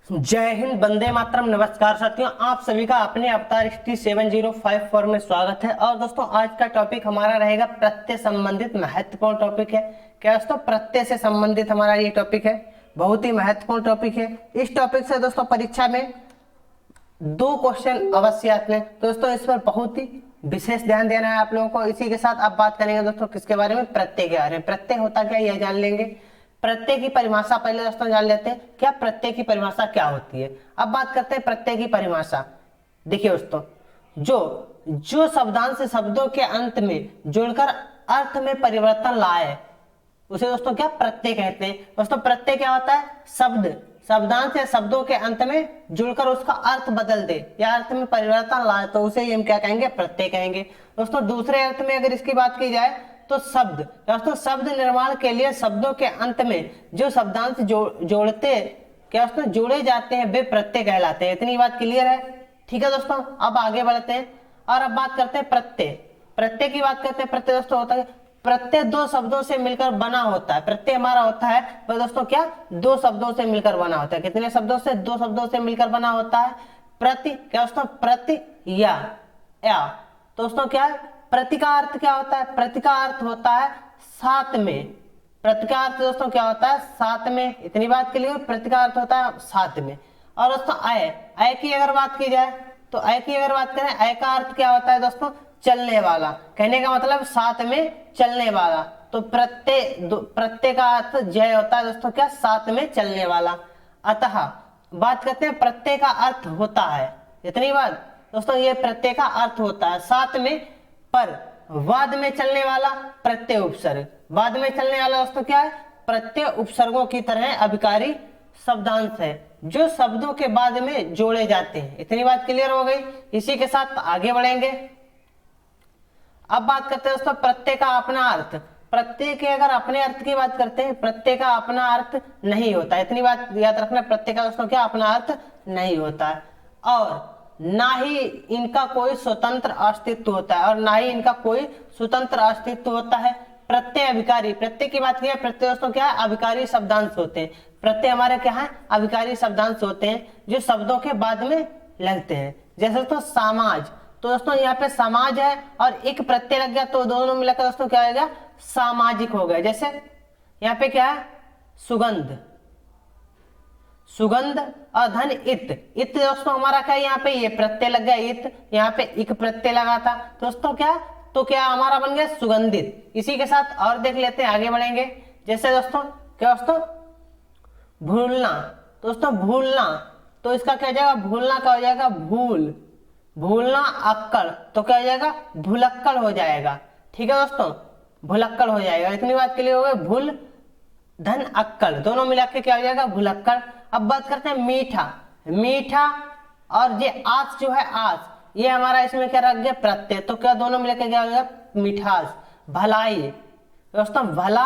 जय हिंद, वंदे मातरम। नमस्कार साथियों, आप सभी का अपने अवतार ST7054 में स्वागत है। और दोस्तों, आज का टॉपिक हमारा रहेगा प्रत्यय संबंधित महत्वपूर्ण टॉपिक है। क्या दोस्तों, प्रत्यय से संबंधित हमारा ये टॉपिक है, बहुत ही महत्वपूर्ण टॉपिक है। इस टॉपिक से दोस्तों परीक्षा में 2 क्वेश्चन अवश्य आते हैं। दोस्तों, इस पर बहुत ही विशेष ध्यान देना है आप लोगों को। इसी के साथ अब बात करेंगे दोस्तों किसके बारे में, प्रत्यय के बारे में। प्रत्यय होता क्या यह जान लेंगे। प्रत्यय की परिभाषा पहले दोस्तों जान लेते हैं, क्या प्रत्यय की परिभाषा क्या होती है। अब बात करते हैं प्रत्यय की परिभाषा। देखिए दोस्तों, जो शब्दांश शब्दों के अंत में जुड़कर अर्थ में परिवर्तन लाए उसे दोस्तों क्या प्रत्यय कहते हैं। दोस्तों, प्रत्यय क्या होता है, शब्दांश या शब्दों के अंत में जुड़कर उसका अर्थ बदल दे या अर्थ में परिवर्तन लाए तो उसे हम क्या कहेंगे, प्रत्यय कहेंगे। दोस्तों, दूसरे अर्थ में अगर इसकी बात की जाए तो दोस्तों शब्द निर्माण के लिए शब्दों के अंत में जो शब्दांश जोड़े जाते हैं वे प्रत्यय कहलाते हैं। इतनी बात क्लियर है। ठीक है दोस्तों, अब आगे बढ़ते हैं और अब बात करते हैं प्रत्यय की बात करते हैं। प्रत्यय दोस्तों होता है, प्रत्यय 2 शब्दों से मिलकर बना होता है। प्रत्यय हमारा होता है वह दोस्तों क्या, 2 शब्दों से मिलकर बना होता है। कितने शब्दों से, 2 शब्दों से मिलकर बना होता है। क्या दोस्तों, प्रति या दोस्तों क्या है, प्रति का अर्थ क्या होता है, प्रति का अर्थ होता है साथ में। प्रति का अर्थ दोस्तों क्या होता है, साथ में। इतनी बात के लिए प्रति का अर्थ होता है साथ में। और दोस्तों अय की अगर बात की जाए तो अय की अगर बात करें, अय का अर्थ क्या होता है दोस्तों, चलने वाला। कहने का मतलब साथ में चलने वाला। तो प्रत्यय का अर्थ जय होता है दोस्तों क्या, साथ में चलने वाला। अतः बात करते हैं प्रत्यय का अर्थ होता है, इतनी बात दोस्तों, ये प्रत्यय का अर्थ होता है साथ में, पर बाद में चलने वाला प्रत्यय उपसर्ग। बाद में चलने वाला दोस्तों क्या है, प्रत्यय उपसर्गों की तरह अभिकारी शब्दांश है जो शब्दों के बाद में जोड़े जाते हैं। इतनी बात क्लियर हो गई। इसी के साथ आगे बढ़ेंगे। अब बात करते हैं दोस्तों प्रत्यय का अपना अर्थ। प्रत्यय के अगर अपने अर्थ की बात करते हैं, प्रत्यय का अपना अर्थ नहीं होता। इतनी बात याद रखना, प्रत्यय का दोस्तों क्या अपना अर्थ नहीं होता है और ना ही इनका कोई स्वतंत्र अस्तित्व होता है प्रत्यय अभिकारी, प्रत्यय की बात की है, प्रत्यय दोस्तों क्या है, अभिकारी शब्दांश होते हैं। प्रत्यय हमारे क्या है, अभिकारी शब्दांश होते हैं जो शब्दों के बाद में लगते हैं। जैसे दोस्तों समाज, तो दोस्तों यहाँ पे समाज है और एक प्रत्यय लग गया तो दोनों मिलाकर दोस्तों क्या हो गया, सामाजिक हो गया। जैसे यहाँ पे क्या है, सुगंध और धन इत दोस्तों हमारा क्या, यहाँ पे ये प्रत्यय लग गया इत, यहाँ पे एक प्रत्यय लगा था दोस्तों क्या, तो क्या हमारा बन गया सुगंधित। इसी के साथ और देख लेते हैं, आगे बढ़ेंगे। जैसे दोस्तों क्या, दोस्तों भूलना, दोस्तों भूलना, तो इसका क्या हो जाएगा, भूलना का हो जाएगा भूलना अक्कड़, तो क्या हो जाएगा, भुलक्कड़ हो जाएगा। ठीक है दोस्तों, भुलक्कड़ हो जाएगा। इतनी बात के लिए हो गए, भूल धन अक्कड़, दोनों मिला के क्या हो जाएगा, भुलक्कड़। अब बात करते हैं मीठा और ये आस जो है, आस ये हमारा इसमें क्या रख गया, प्रत्यय, तो क्या दोनों मिलकर क्या हो गया, मिठास। भलाई दोस्तों, भला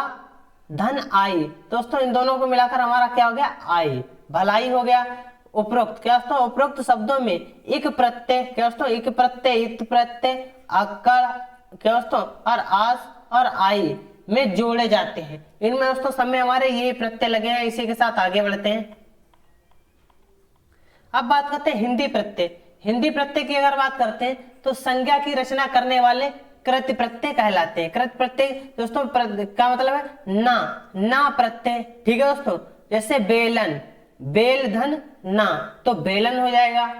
धन आई, दोस्तों इन दोनों को मिलाकर हमारा क्या हो गया, आई, भलाई हो गया। उपरोक्त क्या दोस्तों, उपरोक्त शब्दों में एक प्रत्यय क्या दोस्तों, एक प्रत्यय इत प्रत्यय अक्कड़ क्या दोस्तों और आस और आई में जोड़े जाते हैं। इनमें दोस्तों सब में हमारे ये प्रत्यय लगे हैं। इसी के साथ आगे बढ़ते हैं। अब बात करते हैं हिंदी प्रत्यय। हिंदी प्रत्यय की अगर बात करते हैं तो संज्ञा की रचना करने वाले कृत प्रत्यय कहलाते हैं। कृत प्रत्यय दोस्तों का मतलब है ना प्रत्यय। ठीक है दोस्तों, जैसे बेलन, बेल धन ना, तो बेलन हो जाएगा।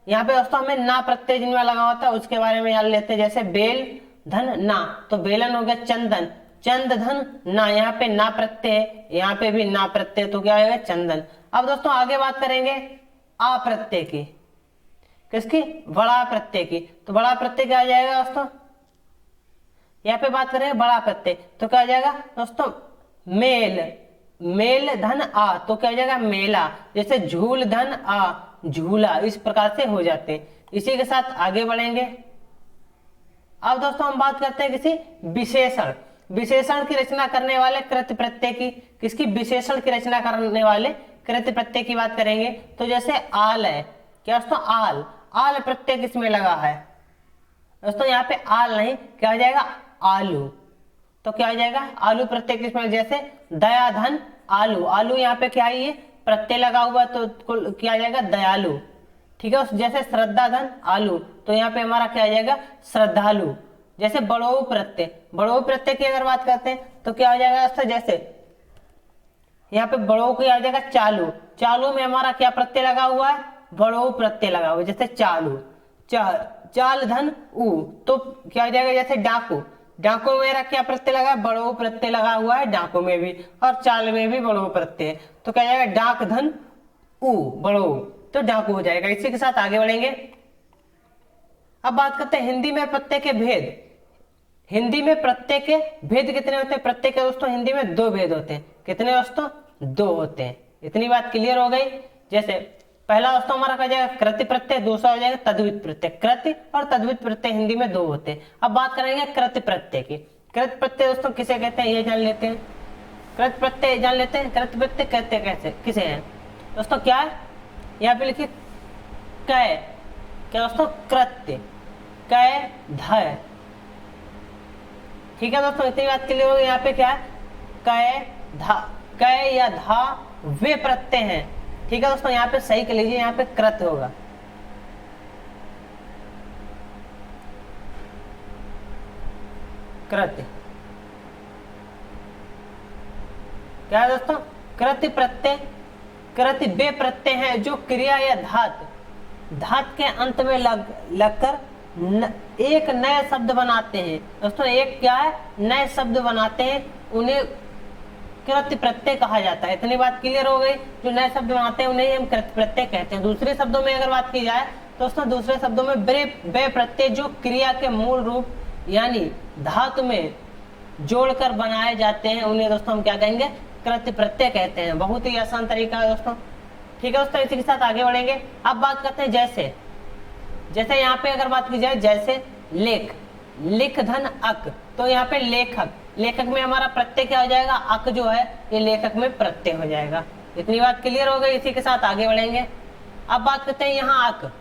यहाँ पे दोस्तों हमें ना प्रत्यय जिनमें लगा होता है उसके बारे में जान लेते हैं। जैसे बेल धन ना, तो बेलन हो गया। चंदन, चंद धन ना, यहाँ पे ना प्रत्यय, यहाँ पे भी ना प्रत्यय, तो क्या होगा, चंदन। अब दोस्तों आगे बात करेंगे आ प्रत्यय की, किसकी, बड़ा प्रत्यय की। तो बड़ा प्रत्यय क्या आ जाएगा दोस्तों, यहाँ पे बात करें बड़ा प्रत्यय, तो क्या आ जाएगा दोस्तों, मेल धन आ, तो क्या हो जाएगा, मेला। जैसे झूल धन आ, झूला, इस प्रकार से हो जाते हैं। इसी के साथ आगे बढ़ेंगे। अब दोस्तों हम बात करते हैं किसी विशेषण की रचना करने वाले कृत प्रत्यय की। किसकी, विशेषण की रचना करने वाले कृत प्रत्यय की बात करेंगे। तो जैसे आल है, क्या दोस्तों, आल प्रत्यय किसमें लगा है दोस्तों, यहाँ पे आल नहीं, क्या हो जाएगा, आलू, तो क्या हो जाएगा, आलू प्रत्यय किसमें, जैसे दया धन आलू, आलू यहाँ पे क्या है, ये प्रत्यय लगा हुआ तो क्या आ जाएगा, दयालु। ठीक है, जैसे श्रद्धा धन आलू, तो यहाँ पे हमारा क्या आ जाएगा, श्रद्धालु। जैसे बड़ो प्रत्यय, बड़ो प्रत्यय की अगर बात करते हैं तो क्या हो जाएगा दोस्तों, जैसे यहाँ पे बड़ो की आ जाएगा चालू, चालू में हमारा क्या प्रत्यय लगा हुआ है, बड़ो प्रत्यय लगा हुआ है, जैसे चालू। चाल धन ऊ, तो क्या हो जाएगा, जैसे डाकू, डाकू में मेरा क्या प्रत्यय लगा है, बड़ो प्रत्यय लगा हुआ है डाकू में भी, और चाल में भी बड़ो प्रत्यय, तो क्या जाएगा, डाक धन ऊ, बड़ो, तो डाकू हो जाएगा। इसी के साथ आगे बढ़ेंगे। अब बात करते हैं हिंदी में प्रत्यय के भेद। हिंदी में प्रत्यय के भेद कितने होते हैं, प्रत्यय के दोस्तों हिंदी में दो भेद होते हैं। कितने दोस्तों, दो होते हैं। इतनी बात क्लियर हो गई। जैसे पहला दोस्तों हमारा क्या जाएगा, कृति प्रत्यय, दूसरा हो जाएगा तद्धित प्रत्यय। कृति और तद्धित प्रत्यय हिंदी में दो होते हैं। अब बात करेंगे कृति प्रत्यय की। कृति प्रत्यय दोस्तों किसे कहते हैं, ये जान लेते हैं। कृति प्रत्यय जान लेते हैं, कृति प्रत्यय कहते कैसे किसे हैं दोस्तों, क्या है यहाँ पे लिखिए, कै, क्या दोस्तों, कृत्य, कै ध। ठीक है दोस्तों, इतनी बात क्लियर हो गई। यहाँ पे क्या है, कै धा, कै या धा वे प्रत्यय हैं। ठीक है दोस्तों, यहाँ पे सही कर लीजिए, यहाँ पे कृत होगा। कृत्य क्या है दोस्तों, कृत्य प्रत्यय, कृत्य वे प्रत्यय हैं जो क्रिया या धात के अंत में लगकर एक नए शब्द बनाते हैं। दोस्तों एक क्या है, नए शब्द बनाते हैं, उन्हें कृत्य प्रत्यय कहा जाता है। इतनी बात क्लियर हो गई। जो नए शब्द बनाते हैं उन्हें हम कृत्य प्रत्यय कहते हैं। दूसरे शब्दों में अगर बात की जाए तो दोस्तों दूसरे शब्दों में वे प्रत्यय जो क्रिया के मूल रूप यानी धातु में जोड़कर बनाए जाते हैं, उन्हें दोस्तों हम क्या कहेंगे, कृत्य प्रत्यय कहते हैं। बहुत ही आसान तरीका है दोस्तों। ठीक है दोस्तों, इसी के साथ आगे बढ़ेंगे। अब बात करते हैं जैसे। जैसे यहाँ पे अगर बात की जाए, जैसे लेख, लिख धन अक, तो यहाँ पे लेखक, लेखक में हमारा प्रत्यय क्या हो जाएगा, अक जो है ये लेखक में प्रत्यय हो जाएगा। इतनी बात क्लियर हो गई। इसी के साथ आगे बढ़ेंगे। अब बात करते हैं यहाँ अक।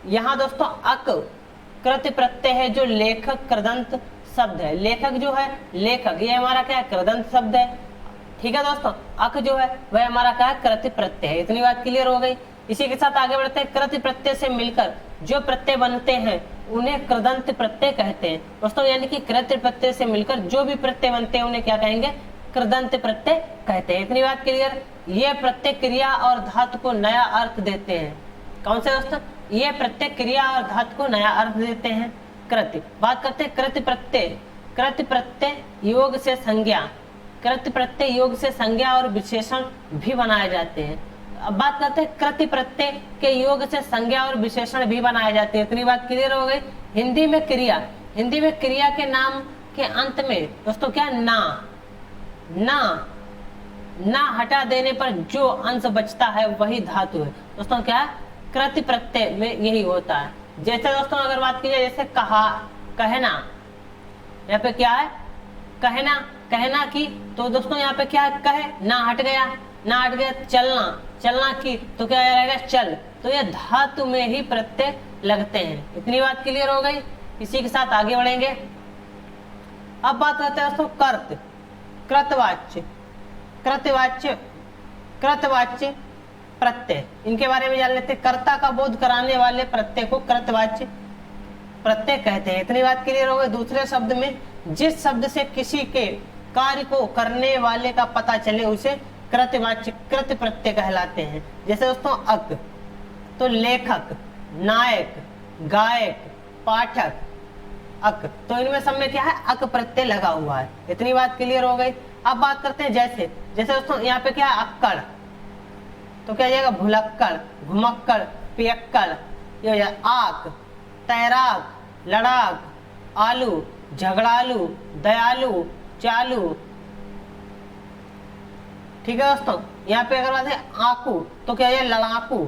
यहाँ दोस्तों अक कृत्य प्रत्यय है जो लेखक कृदंत शब्द है। लेखक जो है, लेखक ये हमारा क्या है, कृदंत शब्द है। ठीक है दोस्तों, अक जो है वह हमारा क्या है, कृत्य प्रत्यय है। इतनी बात क्लियर हो गई। इसी के साथ आगे बढ़ते हैं। कृत्य प्रत्यय से मिलकर जो प्रत्यय बनते हैं उन्हें कृदंत प्रत्यय कहते हैं। दोस्तों यानी कि कृत्य प्रत्यय से मिलकर जो भी प्रत्यय बनते हैं उन्हें क्या कहेंगे, कृदंत प्रत्यय कहते हैं। इतनी बात क्लियर। ये प्रत्यय क्रिया और धातु को नया अर्थ देते हैं। कौन से दोस्तों, ये प्रत्यय क्रिया और धातु को नया अर्थ देते हैं। कृत्य, बात करते हैं कृत्य प्रत्यय। कृत्य प्रत्यय योग से संज्ञा, कृत्य प्रत्यय योग से संज्ञा और विशेषण भी बनाए जाते हैं। अब बात करते हैं कृत्य प्रत्यय के योग से संज्ञा और विशेषण भी बनाए जाते हैं। इतनी बात क्लियर हो गई। हिंदी में क्रिया, हिंदी में क्रिया के नाम के अंत में दोस्तों क्या, ना, ना, ना हटा देने पर जो अंश बचता है वही धातु है। दोस्तों क्या है, कृत्य प्रत्यय में यही होता है। जैसे दोस्तों अगर बात की जाए, जैसे कहा, कहना, यहाँ पे क्या है, कहना, कहना की, तो दोस्तों यहाँ पे क्या है, कहे, ना हट गया, ना हट गया। चलना, चलना की, तो क्या रहेगा, चल। तो ये धातु में ही प्रत्यय लगते हैं। इतनी बात क्लियर हो गई। इसी के साथ आगे बढ़ेंगे। अब बात करते हैं दोस्तों कर्त, कृतवाच्य, कृतवाच्य, कृतवाच्य प्रत्यय, इनके बारे में जान लेते हैं। कर्ता का बोध कराने वाले प्रत्यय को कृतवाच्य प्रत्यय कहते हैं। इतनी बात क्लियर हो गई। दूसरे शब्द में जिस शब्द से किसी के कार्य को करने वाले का पता चले उसे कृतवाच्य, कृत प्रत्यय कहलाते हैं। जैसे दोस्तों अक, तो लेखक, नायक, गायक, पाठक, अक, तो इनमें सब में क्या है, अक प्रत्यय लगा हुआ है। इतनी बात क्लियर हो गई। अब बात करते हैं जैसे। जैसे दोस्तों यहाँ पे क्या है, अक्कड़, तो क्या जाएगा, भुलक्कड़, घुमक्कड़, पियक्कड़, ये हो जाए आक, तैराक, लड़ाक, आलू, झगड़ालू, दयालु, चालू। ठीक है दोस्तों, यहाँ पे अगर बात है आकू, तो क्या है, लड़ाकू,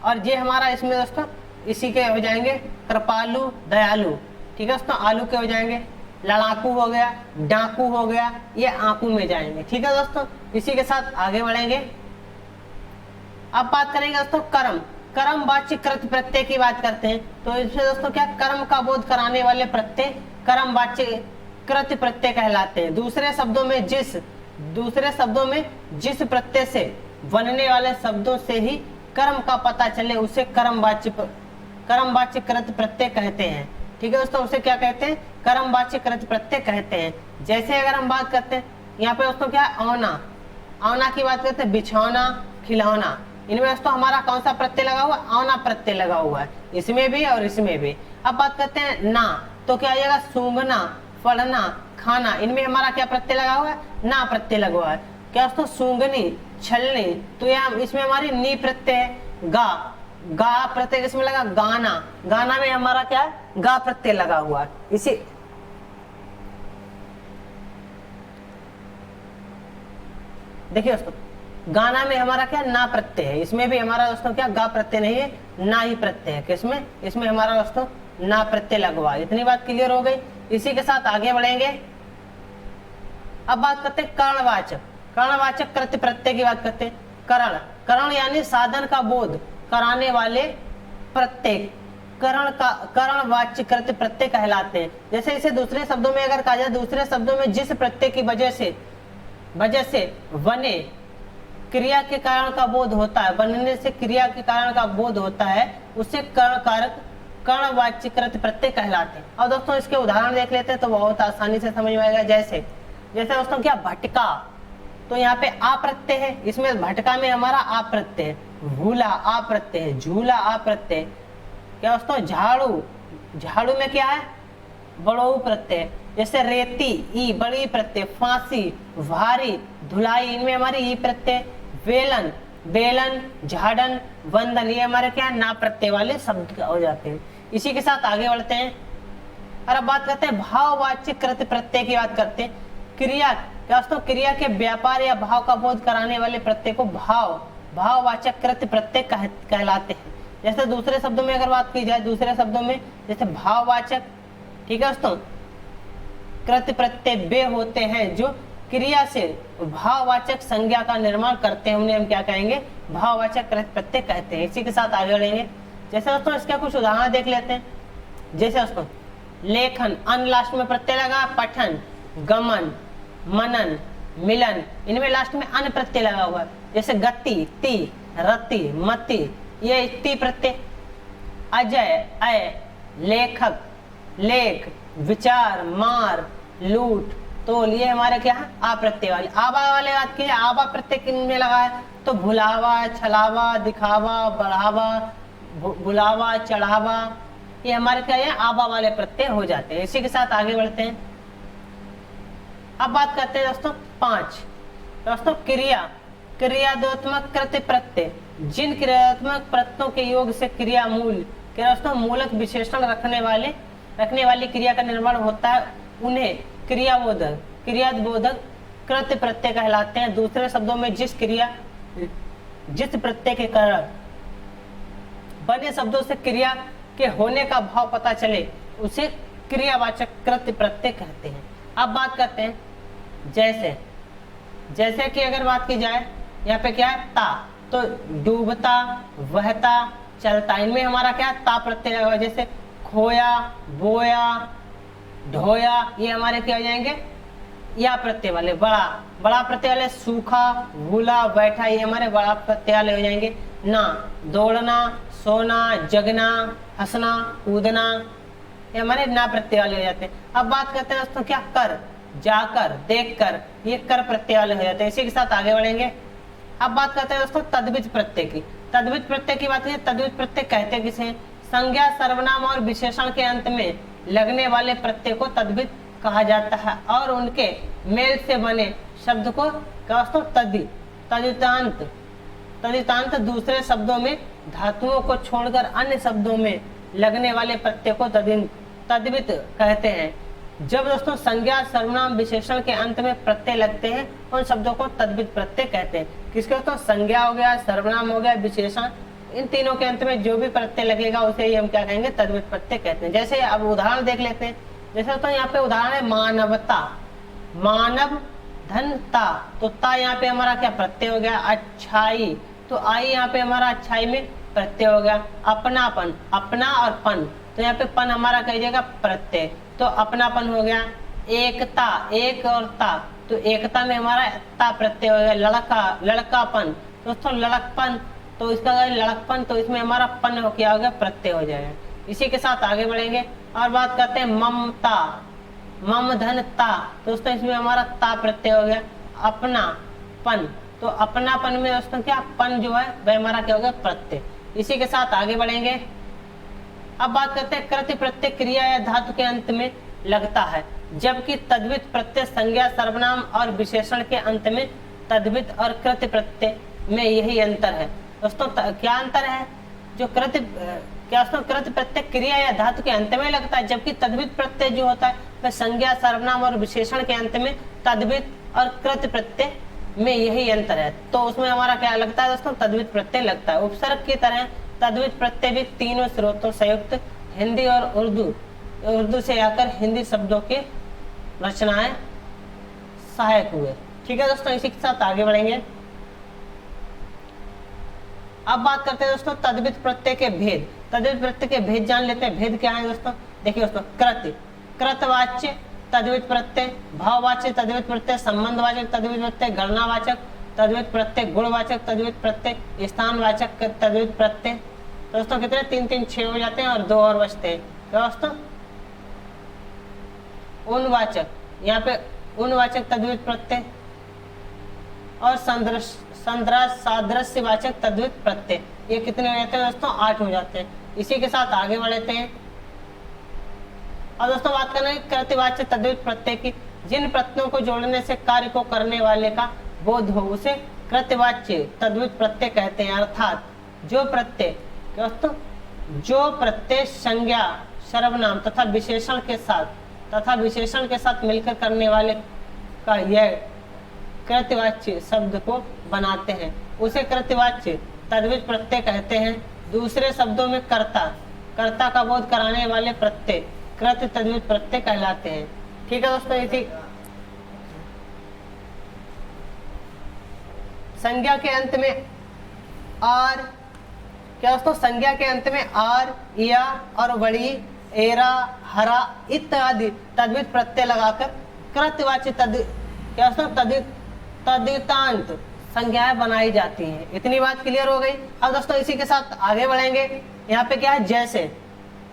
और ये हमारा इसमें दोस्तों इसी के हो जाएंगे कृपालु, दयालु। ठीक है दोस्तों, आलू के हो जाएंगे, लड़ाकू हो गया, डाकू हो गया, ये आकू में जाएंगे। ठीक है दोस्तों, इसी के साथ आगे बढ़ेंगे। अब बात करेंगे दोस्तों कर्म, कर्म वाच्य कृत प्रत्यय की बात करते हैं। तो इसमें दोस्तों क्या, कर्म का बोध कराने वाले प्रत्यय कर्म वाच्य कृत प्रत्यय कहलाते हैं। दूसरे शब्दों में जिस प्रत्यय से बनने वाले शब्दों से ही कर्म का पता चले उसे कर्मवाच्य कृत प्रत्यय कहते हैं। ठीक है दोस्तों, उसे क्या कहते हैं? कर्मवाच्य कृत प्रत्यय कहते हैं। जैसे अगर हम बात करते हैं यहाँ पे दोस्तों क्या है, औना, औना की बात करते हैं, बिछौना, खिलौना, इनमें दोस्तों हमारा कौन सा प्रत्यय लगा हुआ है? औना प्रत्यय लगा हुआ है, इसमें भी और इसमें भी। अब बात करते हैं ना, तो क्या आ जाएगा? सूंघना, पढ़ना, खाना, इनमें हमारा क्या प्रत्यय लगा हुआ है? ना प्रत्यय लगा हुआ है। क्या दोस्तों? सूंघनी, छलनी, तो यहाँ इसमें हमारी नी प्रत्यय है। गा प्रत्यय किसमें लगा? गाना, गाना में हमारा क्या है? गा प्रत्यय लगा हुआ है। इसी देखिए दोस्तों, गाना में हमारा क्या? ना प्रत्यय है, इसमें भी हमारा दोस्तों क्या? गा प्रत्यय नहीं है, ना ही प्रत्यय है। किसमें? इसमें हमारा दोस्तों ना प्रत्यय लगवा। इतनी बात क्लियर हो गई। इसी के साथ आगे बढ़ेंगे। अब बात करते हैं कर्णवाचक। कर्णवाचक कृत्य प्रत्यय की बात करते हैं। करण, करण यानी साधन का बोध कराने वाले प्रत्यय करणवाच्य कृत्य प्रत्यय कहलाते हैं। जैसे इसे दूसरे शब्दों में अगर कहा जाए, दूसरे शब्दों में जिस प्रत्यय की वजह से बने क्रिया के कारण का बोध होता है, बनने से क्रिया के कारण का बोध होता है, उसे कर्णवाच्य कृत्य प्रत्यय कहलाते हैं। और दोस्तों इसके उदाहरण देख लेते हैं तो बहुत आसानी से समझ में आएगा। जैसे दोस्तों क्या? भटका, तो यहाँ पे आ प्रत्यय है, इसमें भटका में हमारा आ प्रत्यय है। भूला आ प्रत्यय है, झूला आ प्रत्यय। क्या दोस्तों? झाड़ू, झाड़ू में क्या है? बड़ो प्रत्यय। जैसे रेती, ई बड़ी प्रत्यय। फांसी, भारी, धुलाई, इनमें हमारी ई प्रत्यय। वेलन, बेलन, झाड़न, वंदन, ये हमारे क्या है? ना प्रत्यय वाले शब्द हो जाते हैं। इसी के साथ आगे बढ़ते हैं और अब बात करते हैं भाववाच्य कृत्य प्रत्यय की बात करते हैं। क्रिया, क्या दोस्तों? क्रिया के व्यापार या भाव का बोध कराने वाले प्रत्यय को भाववाचक कृत्य प्रत्यय कहलाते हैं। जैसे दूसरे शब्दों में अगर बात की जाए, दूसरे शब्दों में जैसे भाववाचक, ठीक है दोस्तों, कृत्य प्रत्यय वे होते हैं जो क्रिया से भाववाचक संज्ञा का निर्माण करते हैं, उन्हें हम क्या कहेंगे? भाववाचक कृत्य प्रत्यय कहते हैं। इसी के साथ आगे बढ़ेंगे। जैसे दोस्तों इसके कुछ उदाहरण देख लेते हैं। जैसे दोस्तों लेखन, अन लास्ट में प्रत्यय लगा। पठन, गमन, मनन, मिलन, इनमें लास्ट में अन प्रत्यय लगा हुआ है। जैसे गति, ती, रति, मति, ये ती प्रत्यय। अजय, अय, लेखक, लेख, विचार, मार, लूट, तो ये हमारे क्या है? आ प्रत्यय वाले। आबा वाले बात की, आबा प्रत्यय किन में लगा है? तो भुलावा, छलावा, दिखावा, बढ़ावा, बुलावा, चढ़ावा, ये हमारे क्या है? आबा वाले प्रत्यय हो जाते हैं। इसी के साथ आगे बढ़ते हैं। अब बात करते हैं दोस्तों 5 दोस्तों क्रियाद्योतमक कृत्य प्रत्यय। जिन क्रियात्मक प्रत्ययों के योग से क्रिया मूल के दोस्तों मूलक विशेषण रखने वाली क्रिया का निर्माण होता है, उन्हें क्रियाद्बोधक कृत्य प्रत्यय कहलाते हैं। दूसरे शब्दों में जिस प्रत्यय के कारण बने शब्दों से क्रिया के होने का भाव पता चले, उसे क्रियावाचक कृत्य प्रत्यय कहते हैं। अब बात करते हैं जैसे कि अगर बात की जाए, यहाँ पे क्या है? ता, तो डूबता, वहता, चलता, इनमें हमारा क्या है? ता प्रत्यय लगा। जैसे खोया, बोया, ढोया, ये हमारे क्या हो जाएंगे? या प्रत्यय वाले। बड़ा प्रत्यय वाले। सूखा, भूला, बैठा, ये हमारे बड़ा प्रत्यय वाले हो जाएंगे। ना, दौड़ना, सोना, जगना, हंसना, कूदना, ये हमारे ना प्रत्यय वाले हो जाते हैं। अब बात करते हैं दोस्तों क्या? कर, जाकर, देखकर, ये कर प्रत्यय वाले हो जाते हैं। इसी के साथ आगे बढ़ेंगे। अब बात करते हैं दोस्तों तद्वित प्रत्यय की। तद्वित प्रत्यय की बात करें, तद्वित प्रत्यय कहते हैं किसे? संज्ञा, सर्वनाम और विशेषण के अंत में लगने वाले प्रत्यय को तद्वित कहा जाता है और उनके मेल से बने शब्द को दोस्तों तद्धितांत। दूसरे शब्दों में धातुओं को छोड़कर अन्य शब्दों में लगने वाले प्रत्यय को तद्वित कहते हैं। जब दोस्तों संज्ञा, सर्वनाम, विशेषण के अंत में प्रत्यय लगते हैं, उन शब्दों को तद्वित प्रत्यय कहते हैं। किसके दोस्तों? संज्ञा हो गया, सर्वनाम हो गया, विशेषण, इन तीनों के अंत में जो भी प्रत्यय लगेगा उसे ही हम क्या कहेंगे? तद्वित प्रत्यय कहते हैं। जैसे अब उदाहरण देख लेते हैं। जैसे दोस्तों यहाँ पे उदाहरण है मानवता, मानव, धन, ता, तो ता यहाँ पे हमारा क्या प्रत्यय हो गया? अच्छाई, तो आई यहाँ पे हमारा अच्छाई में प्रत्यय हो गया। अपनापन, अपना और पन, तो यहाँ पे पन हमारा कह जाएगा प्रत्यय, तो अपनापन हो गया। एकता, एक और ता, तो एकता में हमारा ता प्रत्यय हो गया। लड़का, लड़कापन, दोस्तों लड़कपन, तो इसका अगर लड़कपन, तो इसमें हमारा पन हो क्या हो गया, प्रत्यय हो जाएगा। इसी के साथ आगे बढ़ेंगे और बात करते हैं ममता, मम धन ता, दोस्तों इसमें हमारा ता प्रत्यय हो गया। अपनापन, तो अपनापन में दोस्तों क्या पन जो है वह हमारा क्या हो गया, प्रत्यय। इसी के साथ आगे बढ़ेंगे। अब बात करते हैं कृत्य प्रत्यय क्रिया या धातु के अंत में लगता है, जबकि तद्धित प्रत्यय संज्ञा सर्वनाम और विशेषण के अंत में तद्धित और कृत्य प्रत्यय में यही अंतर है। दोस्तों क्या अंतर है, जो कृत्य प्रत्यय क्रिया या धातु के अंत में लगता है, जबकि तद्धित प्रत्यय जो होता है वह संज्ञा सर्वनाम और विशेषण के अंत में तद्धित और कृत्य प्रत्यय में यही अंतर है। तो उसमें हमारा क्या लगता है दोस्तों, तद्धित प्रत्यय लगता है। उपसर्ग की तरह तद्धित प्रत्यय भी तीनों स्रोतों संयुक्त हिंदी और उर्दू से आकर हिंदी शब्दों की रचनाएं सहायक हुए। ठीक है दोस्तों, इसी के साथ आगे बढ़ेंगे। अब बात करते हैं दोस्तों तद्धित प्रत्यय के भेद। तद्धित प्रत्यय के भेद जान लेते हैं। भेद क्या है दोस्तों, देखिए दोस्तों, कृत्य, कृतवाच्य तद्धित प्रत्यय, भाववाच्य तद्धित प्रत्यय, संबंधवाचक तद्धित प्रत्यय, गणनावाचक तद्धित प्रत्यय, गुणवाचक तद्धित प्रत्यय, स्थानवाचक तद्धित प्रत्यय। दोस्तों कितने, 3 3 6 हो जाते हैं और 2 और बचते हैं। क्या दोस्तों, उनवाचक, यहाँ पे उनवाचक तद्धित प्रत्यय और सादृश्यवाचक तद्धित प्रत्यय, ये कितने हो जाते हैं दोस्तों, 8 हो जाते हैं। इसी के साथ आगे बढ़ते हैं। और दोस्तों बात करना है कृत्यवाच्य तद्धित प्रत्यय की। जिन प्रत्ययों को जोड़ने से कार्य को करने वाले का बोध हो उसे कृत्यवाच्य तद्धित प्रत्यय कहते हैं। अर्थात जो प्रत्यय दोस्तों, जो प्रत्यय संज्ञा सर्वनाम तथा विशेषण के साथ मिलकर करने वाले का यह कृत्यवाच्य शब्द को बनाते हैं उसे कृत्यवाच्य तद्धित प्रत्यय कहते हैं। दूसरे शब्दों में कर्ता का बोध कराने वाले प्रत्यय कृत्य तद्धित प्रत्यय कहलाते हैं। ठीक है दोस्तों, इसी संज्ञा के अंत में आर, क्या दोस्तों, संज्ञा के अंत में आर, या और बड़ी, एरा, हरा इत्यादि तद्धित प्रत्यय लगाकर कृत्यवाच्य क्या दोस्तों, तद्धितांत संज्ञाएं बनाई जाती हैं। इतनी बात क्लियर हो गई। अब दोस्तों इसी के साथ आगे बढ़ेंगे। यहाँ पे क्या है,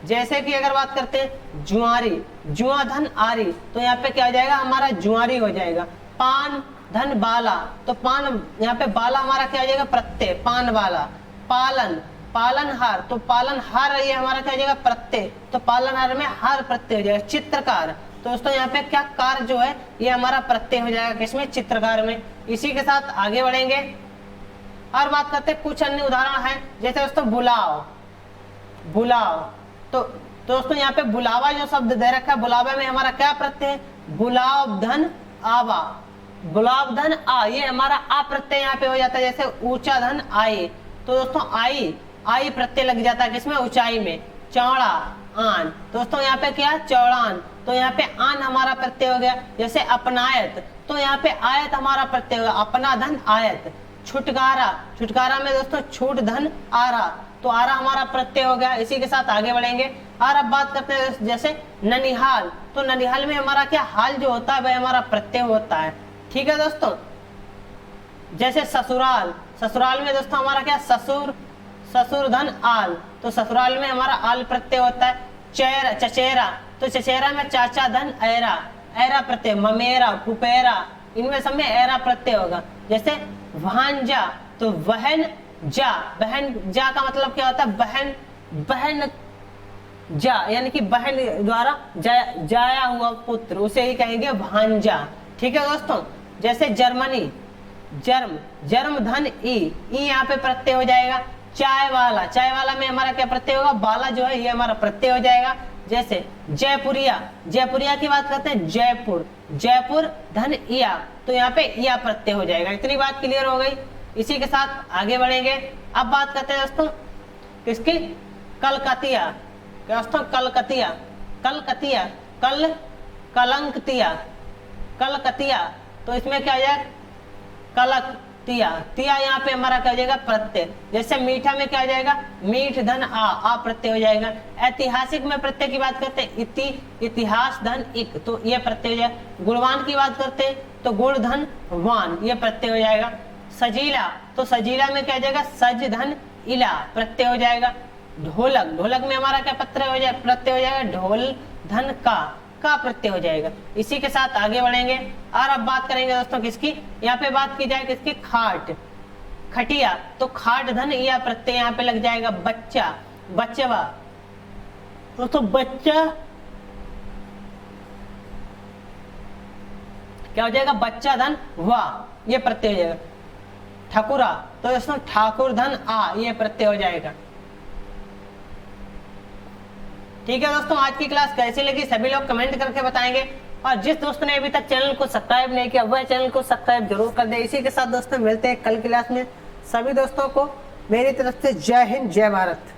जैसे कि अगर बात करते हैं जुआरी, जुआ धन आरी, तो यहाँ पे क्या हो जाएगा, हमारा जुआरी हो जाएगा। पान धन बाला, तो पान, यहाँ पे बाला हमारा क्या हो जाएगा, प्रत्यय, पान बाला। पालनहार, तो पालनहार ये हमारा क्या हो जाएगा, प्रत्यय, तो पालनहार में हार प्रत्यय हो जाएगा। चित्रकार, तो दोस्तों यहाँ पे क्या, कार जो है ये हमारा प्रत्यय हो जाएगा, किसमें, चित्रकार में। इसी के साथ आगे बढ़ेंगे और बात करते हैं कुछ अन्य उदाहरण है, जैसे दोस्तों बुलाओ, तो दोस्तों यहाँ पे बुलावा जो शब्द दे रखा है, बुलावा में हमारा क्या प्रत्यय है, बुलाव धन आवा, गुलाब धन आ, ये हमारा आ प्रत्यय यहाँ पे हो जाता है। जैसे ऊंचा धन आए, तो दोस्तों आई प्रत्यय लग जाता है किसमें, ऊंचाई में। चौड़ा आन, दोस्तों यहाँ पे क्या, चौड़ान, तो यहाँ पे आन हमारा प्रत्यय हो गया। जैसे अपनायत, तो यहाँ पे आयत हमारा प्रत्यय होगा, अपना धन आयत। छुटकारा में दोस्तों छूट धन आरा, तो आरा हमारा प्रत्यय हो गया। इसी के साथ आगे बढ़ेंगे और अब बात करते हैं जैसे ननिहाल, तो ननिहाल में हमारा क्या, हाल जो होता है वह हमारा प्रत्यय होता है। ठीक है दोस्तों, जैसे ससुराल में दोस्तों हमारा क्या, ससुर धन आल, तो ससुराल में हमारा आल प्रत्यय होता है। चचेरा, तो चचेरा में चाचा धन ऐरा प्रत्यय। ममेरा, पुपेरा, इनमें सब में ऐरा प्रत्यय होगा। जैसे भांजा, तो बहन जा का मतलब क्या होता है, बहन जा, यानी कि बहन द्वारा जाया हुआ पुत्र, उसे ही कहेंगे भांजा। ठीक है दोस्तों, जैसे जर्मनी, जर्म धन ई यहाँ पे प्रत्यय हो जाएगा। चाय वाला में हमारा क्या प्रत्यय होगा, बाला जो है ये हमारा प्रत्यय हो जाएगा। जैसे जयपुरिया की बात करते हैं, जयपुर धन इया, तो यहाँ पे इया प्रत्यय हो जाएगा। इतनी बात क्लियर हो गई। इसी के साथ आगे बढ़ेंगे। अब बात करते हैं दोस्तों किसकी, कलकतिया, दोस्तों कलकतिया, तो इसमें क्या हो जाएगा, कलकतिया, तिया यहाँ पे हमारा क्या हो जाएगा, प्रत्यय। जैसे मीठा में क्या हो जाएगा, मीठ धन आ प्रत्यय हो जाएगा। ऐतिहासिक में प्रत्यय की बात करते हैं, इतिहास धन इक, तो ये प्रत्यय हो जाएगा। गुणवान की बात करते हैं तो गुण धन वान, ये प्रत्यय हो जाएगा। सजीला, तो सजीला में क्या हो जाएगा, सज धन इला प्रत्यय हो जाएगा। ढोलक, ढोलक में हमारा क्या प्रत्यय हो जाएगा, ढोल धन का प्रत्यय हो जाएगा। इसी के साथ आगे बढ़ेंगे और अब बात करेंगे दोस्तों किसकी, यहाँ पे बात की जाए किसकी, खाट, खटिया, तो खाट धन या प्रत्यय यहाँ पे लग जाएगा। बच्चा, बच्चवा, तो बच्चा क्या हो जाएगा, बच्चा धन वाह ये प्रत्यय हो जाएगा। ठकुरा, तो दोस्तों ठाकुर धन आ ये प्रत्यय हो जाएगा। ठीक है दोस्तों, आज की क्लास कैसी लगी सभी लोग कमेंट करके बताएंगे, और जिस दोस्तों ने अभी तक चैनल को सब्सक्राइब नहीं किया वह चैनल को सब्सक्राइब जरूर कर दे। इसी के साथ दोस्तों मिलते हैं कल क्लास में। सभी दोस्तों को मेरी तरफ से जय हिंद, जय भारत।